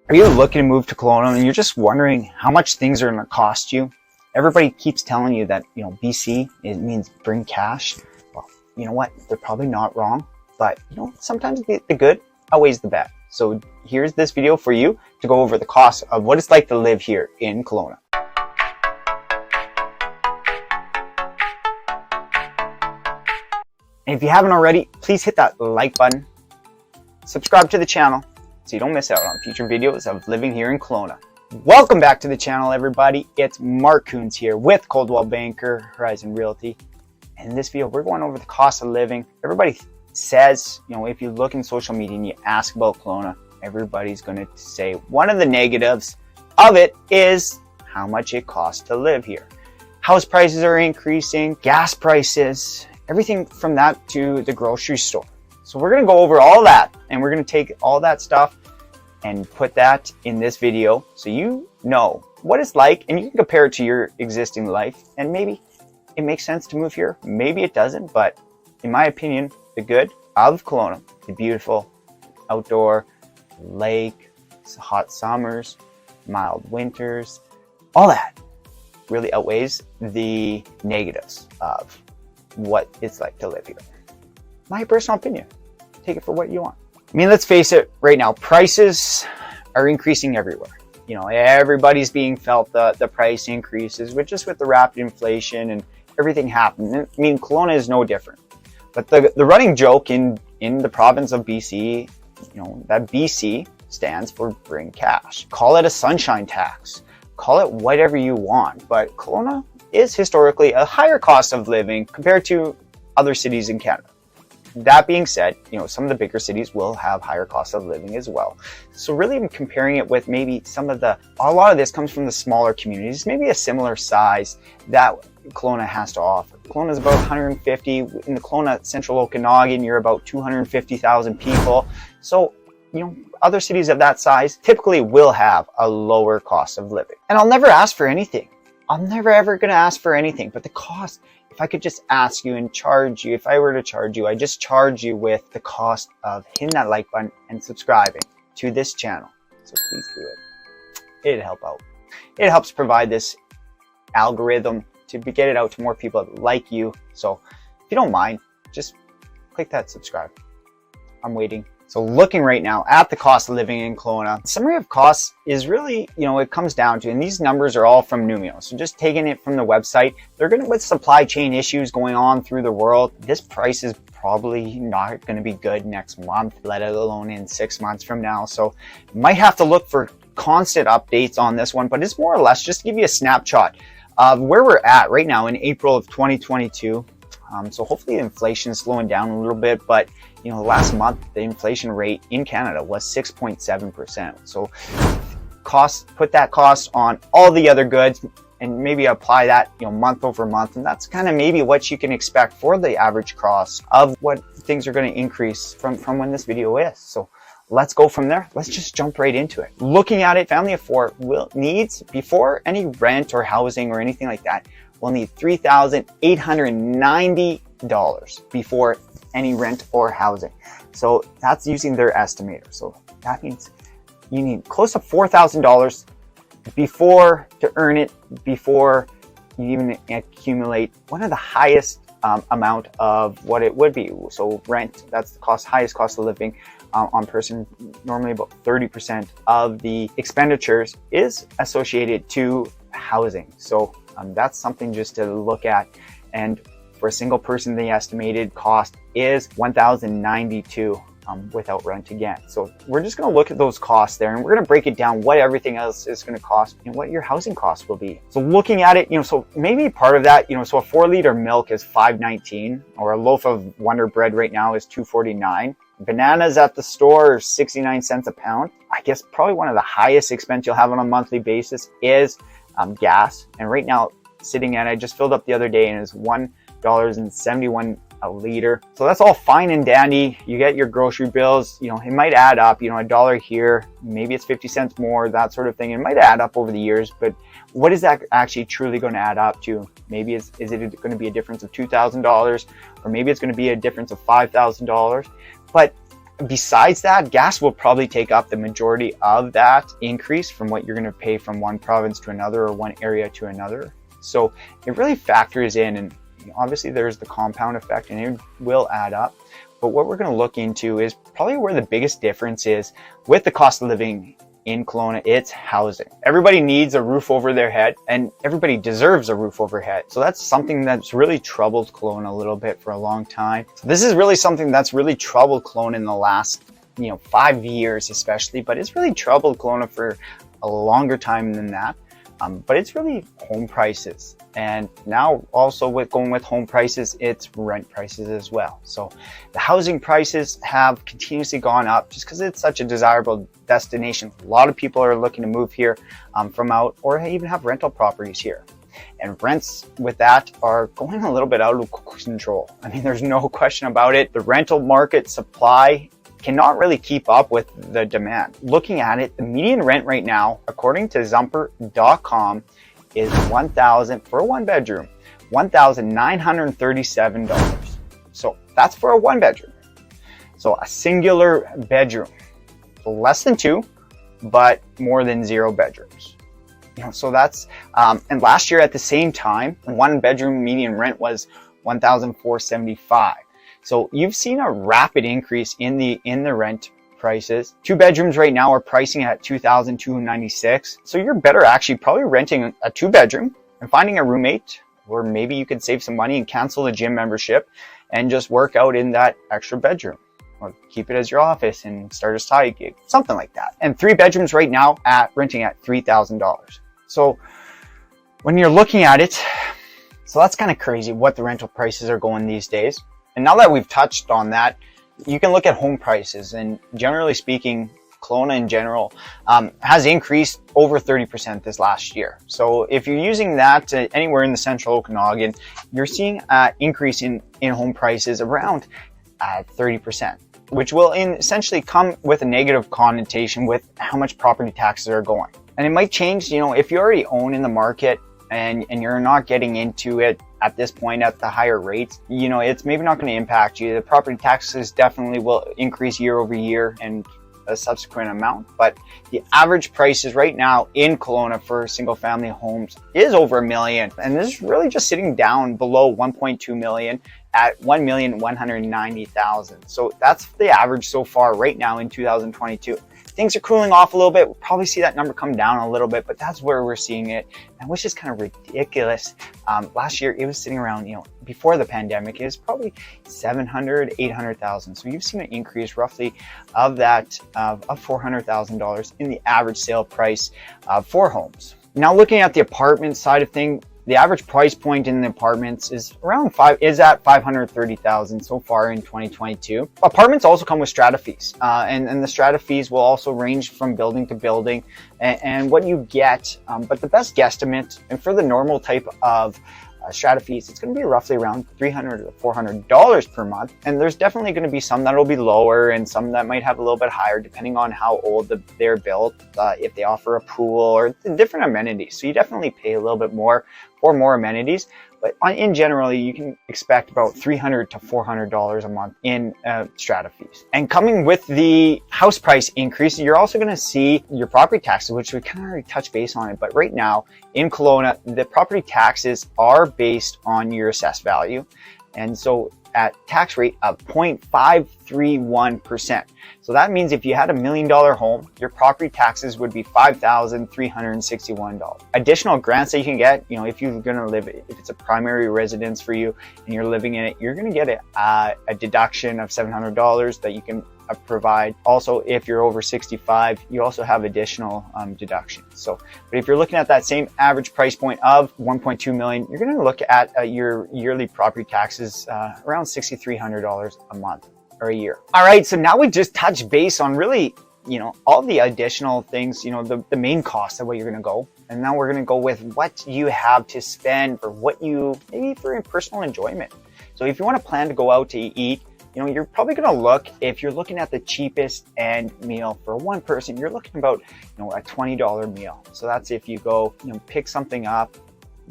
Are you looking to move to Kelowna and you're just wondering how much things are going to cost you? Everybody keeps telling you that, BC, it means bring cash. Well, you know what? They're probably not wrong, but sometimes the good outweighs the bad. So here's this video for you to go over the cost of what it's like to live here in Kelowna. And if you haven't already, please hit that like button, subscribe to the channel so you don't miss out on future videos of living here in Kelowna. Welcome back to the channel, everybody. It's Mark Coons here with Coldwell Banker Horizon Realty. And in this video, we're going over the cost of living. Everybody says, if you look in social media and you ask about Kelowna, everybody's going to say one of the negatives of it is how much it costs to live here. House prices are increasing, gas prices, everything from that to the grocery store. So we're going to go over all that, and we're going to take all that stuff and put that in this video so you know what it's like and you can compare it to your existing life. And maybe it makes sense to move here, maybe it doesn't, but in my opinion, the good of Kelowna, the beautiful outdoor lake, hot summers, mild winters, all that really outweighs the negatives of what it's like to live here. My personal opinion. Take it for what you want. I mean, let's face it, right now, prices are increasing everywhere. Everybody's being felt the price increases, with the rapid inflation and everything happening. I mean, Kelowna is no different. But the running joke in the province of BC, that BC stands for bring cash. Call it a sunshine tax. Call it whatever you want. But Kelowna is historically a higher cost of living compared to other cities in Canada. That being said, some of the bigger cities will have higher costs of living as well. So really I'm comparing it with maybe a lot of this comes from the smaller communities, maybe a similar size that Kelowna has to offer. Kelowna is about 150. In the Kelowna Central Okanagan, you're about 250,000 people. So, other cities of that size typically will have a lower cost of living. And I'll never ask for anything. I'm never ever going to ask for anything, but the cost, if I could just ask you and charge you, if I were to charge you, I just charge you with the cost of hitting that like button and subscribing to this channel. So please do it. It'd help out. It helps provide this algorithm to get it out to more people like you. So if you don't mind, just click that subscribe. I'm waiting. So looking right now at the cost of living in Kelowna, summary of costs is really, it comes down to, and these numbers are all from Numio. So just taking it from the website, with supply chain issues going on through the world, this price is probably not going to be good next month, let alone in 6 months from now. So might have to look for constant updates on this one, but it's more or less just to give you a snapshot of where we're at right now in April of 2022. So hopefully inflation is slowing down a little bit, but last month the inflation rate in Canada was 6.7%. So put that cost on all the other goods and maybe apply that month over month, and that's kind of maybe what you can expect for the average cost of what things are going to increase from when this video is. So let's go from there. Let's just jump right into it. Looking at it, family of four needs, before any rent or housing or anything like that, we'll need $3,890 before any rent or housing. So that's using their estimator. So that means you need close to $4,000 before to earn it, before you even accumulate one of the highest amount of what it would be. So rent, that's the highest cost of living on person. Normally about 30% of the expenditures is associated to housing. So that's something just to look at. And for a single person, the estimated cost is $1,092 without rent again. So we're just going to look at those costs there, and we're going to break it down what everything else is going to cost and what your housing costs will be. So looking at it, so maybe part of that, so a 4-liter milk is $5.19, or a loaf of Wonder Bread right now is $2.49. Bananas at the store are 69 cents a pound. I guess probably one of the highest expense you'll have on a monthly basis is gas. And right now, sitting at, I just filled up the other day, and it's $1.71 a liter. So that's all fine and dandy. You get your grocery bills, it might add up, $1 here, maybe it's 50 cents more, that sort of thing. It might add up over the years, but what is that actually truly going to add up to? Maybe is it going to be a difference of $2,000, or maybe it's going to be a difference of $5,000. But besides that, gas will probably take up the majority of that increase from what you're going to pay from one province to another or one area to another. So it really factors in, and obviously there's the compound effect and it will add up. But what we're going to look into is probably where the biggest difference is with the cost of living in Kelowna. It's housing. Everybody needs a roof over their head and everybody deserves a roof overhead. So that's something that's really troubled Kelowna a little bit for a long time. So this is really something that's really troubled Kelowna in the last 5 years especially, but it's really troubled Kelowna for a longer time than that. But it's really home prices. And now also going with home prices, it's rent prices as well. So the housing prices have continuously gone up just because it's such a desirable destination. A lot of people are looking to move here from out, or even have rental properties here. And rents with that are going a little bit out of control. I mean, there's no question about it. The rental market supply cannot really keep up with the demand. Looking at it, the median rent right now, according to Zumper.com, is $1,000 for a one bedroom, $1,937. So that's for a one bedroom. So a singular bedroom, so less than 2, but more than 0 bedrooms. So that's, and last year at the same time, one bedroom median rent was $1,475. So you've seen a rapid increase in the rent prices. 2 bedrooms right now are pricing at $2,296. So you're better actually probably renting a 2 bedroom and finding a roommate, or maybe you could save some money and cancel the gym membership and just work out in that extra bedroom, or keep it as your office and start a side gig, something like that. And 3 bedrooms right now renting at $3,000. So when you're looking at it, so that's kind of crazy what the rental prices are going these days. And now that we've touched on that, you can look at home prices, and generally speaking, Kelowna in general has increased over 30% this last year. So if you're using that anywhere in the central Okanagan, you're seeing an increase in home prices around 30%, which will essentially come with a negative connotation with how much property taxes are going. And it might change, if you already own in the market and you're not getting into it at this point at the higher rates, it's maybe not going to impact you. The property taxes definitely will increase year over year and a subsequent amount, but the average prices right now in Kelowna for single family homes is over $1 million, and this is really just sitting down below 1.2 million at 1,190,000. So that's the average so far right now in 2022. Things are cooling off a little bit. We'll probably see that number come down a little bit, but that's where we're seeing it, and which is kind of ridiculous. Last year, it was sitting around, before the pandemic, it was probably 700, 800,000. So you've seen an increase roughly of that, of $400,000 in the average sale price for homes. Now looking at the apartment side of things, the average price point in the apartments is at $530,000 so far in 2022. Apartments also come with strata fees, and the strata fees will also range from building to building and what you get. But the best guesstimate, and for the normal type of strata fees, it's going to be roughly around $300 to $400 per month. And there's definitely going to be some that will be lower and some that might have a little bit higher depending on how old they're built, if they offer a pool or different amenities. So you definitely pay a little bit more for more amenities. But in general, you can expect about $300 to $400 a month in strata fees. And coming with the house price increase, you're also going to see your property taxes, which we kind of already touched base on it. But right now in Kelowna, the property taxes are based on your assessed value. And so at tax rate of 0.531%. So that means if you had $1 million home, your property taxes would be $5,361. Additional grants that you can get, if you're going to live, if it's a primary residence for you and you're living in it, you're going to get a deduction of $700 that you can provide. Also, if you're over 65, you also have additional deductions. So, but if you're looking at that same average price point of 1.2 million, you're going to look at your yearly property taxes around $6,300 a month or a year. All right, so now we just touch base on really, all the additional things, the main cost of what you're going to go. And now we're going to go with what you have to spend for maybe for personal enjoyment. So if you want to plan to go out to eat, you're probably going to look, if you're looking at the cheapest end meal for one person, you're looking about, a $20 meal. So that's if you go, pick something up,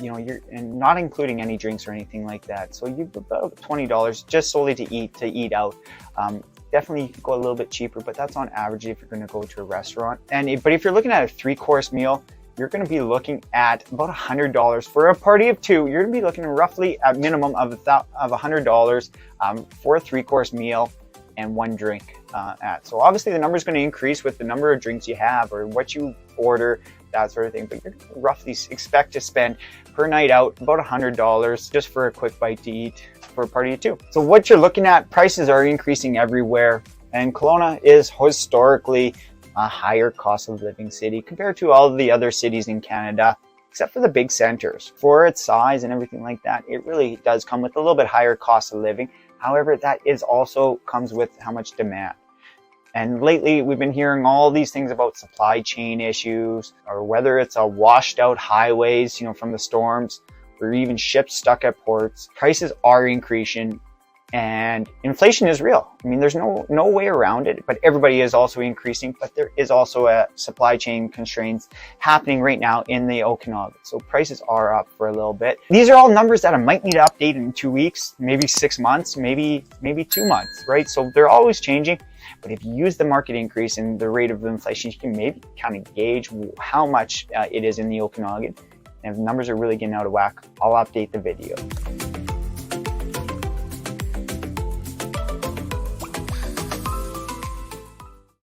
and not including any drinks or anything like that. So you've about $20 just solely to eat out. definitely you could go a little bit cheaper, but that's on average if you're going to go to a restaurant. But if you're looking at a 3-course meal, you're going to be looking at about $100 for a party of 2. You're going to be looking roughly at minimum of $100 for a 3-course meal and 1 drink. So obviously the number is going to increase with the number of drinks you have or what you order, that sort of thing. But you're going to roughly expect to spend per night out about $100 just for a quick bite to eat for a party of 2. So what you're looking at, prices are increasing everywhere, and Kelowna is historically a higher cost of living city compared to all of the other cities in Canada, except for the big centers. For its size and everything like that, it really does come with a little bit higher cost of living. However, that is also comes with how much demand. And lately, we've been hearing all these things about supply chain issues, or whether it's a washed out highways, from the storms, or even ships stuck at ports. Prices are increasing, and inflation is real. I mean, there's no way around it, but everybody is also increasing. But there is also a supply chain constraints happening right now in the Okanagan. So prices are up for a little bit. These are all numbers that I might need to update in 2 weeks, maybe 6 months, maybe 2 months, right? So they're always changing. But if you use the market increase and the rate of inflation, you can maybe kind of gauge how much it is in the Okanagan. And if numbers are really getting out of whack, I'll update the video.